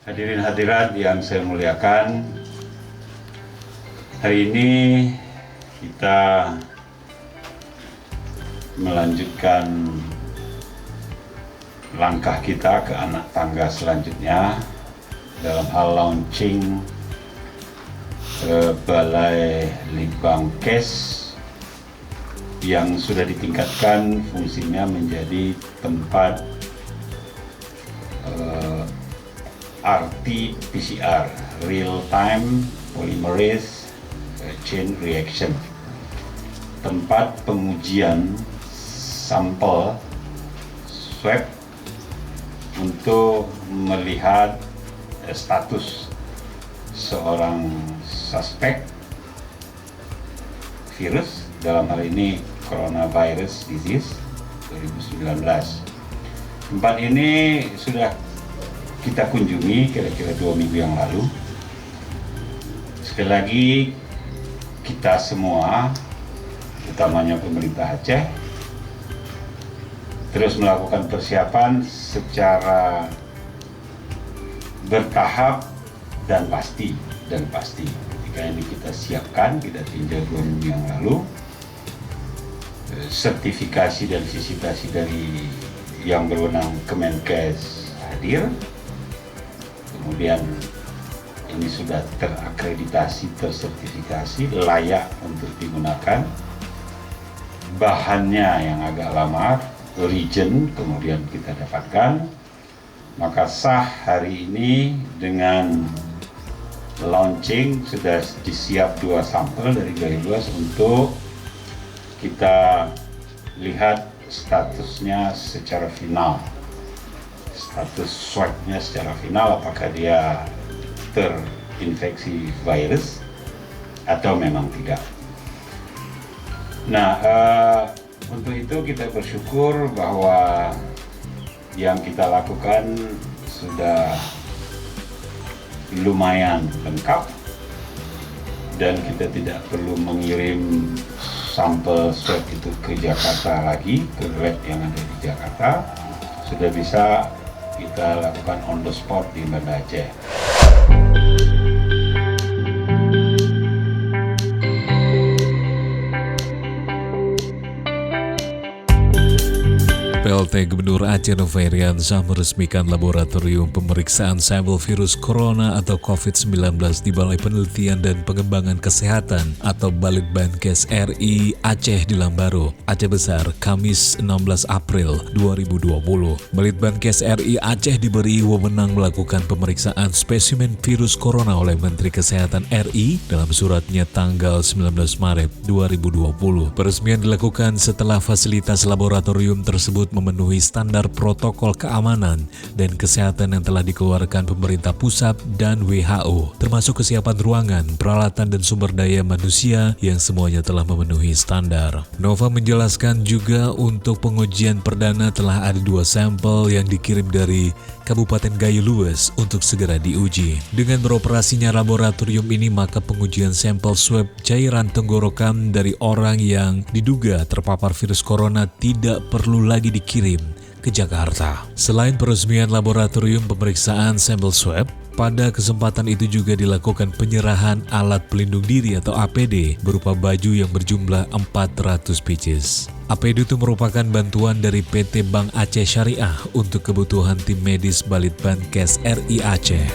Hadirin hadirat yang saya muliakan, hari ini kita melanjutkan langkah kita ke anak tangga selanjutnya dalam hal launching Balai Litbangkes yang sudah ditingkatkan fungsinya menjadi tempat RT-PCR, Real Time Polymerase Chain Reaction, tempat pengujian sampel swab untuk melihat status seorang suspek virus, dalam hal ini coronavirus disease 2019. Tempat ini sudah kita kunjungi kira-kira 2 minggu yang lalu. Sekali lagi kita semua, utamanya pemerintah Aceh, terus melakukan persiapan secara bertahap dan pasti. Ketika ini kita siapkan, kita tinjau 2 minggu yang lalu, sertifikasi dan visitasi dari yang berwenang Kemenkes hadir. Kemudian ini sudah terakreditasi, tersertifikasi, layak untuk digunakan. Bahannya yang agak lama, reagent, kemudian kita dapatkan. Maka sah hari ini dengan launching, sudah disiap 2 sampel dari Gayo Luas untuk kita lihat statusnya secara final. Status swabnya secara final, apakah dia terinfeksi virus atau memang tidak. Nah, untuk itu kita bersyukur bahwa yang kita lakukan sudah lumayan lengkap dan kita tidak perlu mengirim sampel swab itu ke Jakarta lagi, ke lab yang ada di Jakarta. Sudah bisa kita lakukan on the spot di Banda Aceh. PLT Gubernur Aceh Nofriansah meresmikan laboratorium pemeriksaan sampel virus corona atau COVID-19 di Balai Penelitian dan Pengembangan Kesehatan atau Balitbangkes RI Aceh di Lambaro, Aceh Besar, Kamis 16 April 2020. Balitbangkes RI Aceh diberi wewenang melakukan pemeriksaan spesimen virus corona oleh Menteri Kesehatan RI dalam suratnya tanggal 19 Maret 2020. Peresmian dilakukan setelah fasilitas laboratorium tersebut memenuhi standar protokol keamanan dan kesehatan yang telah dikeluarkan pemerintah pusat dan WHO, termasuk kesiapan ruangan, peralatan dan sumber daya manusia yang semuanya telah memenuhi standar. Nova menjelaskan juga untuk pengujian perdana telah ada 2 sampel yang dikirim dari Kabupaten Gayo Luas untuk segera diuji. Dengan beroperasinya laboratorium ini, maka pengujian sampel swab cairan tenggorokan dari orang yang diduga terpapar virus corona tidak perlu lagi dikirim ke Jakarta. Selain peresmian laboratorium pemeriksaan sampel swab, pada kesempatan itu juga dilakukan penyerahan alat pelindung diri atau APD berupa baju yang berjumlah 400 pieces. APD itu merupakan bantuan dari PT Bank Aceh Syariah untuk kebutuhan tim medis Balitbangkes RI Aceh.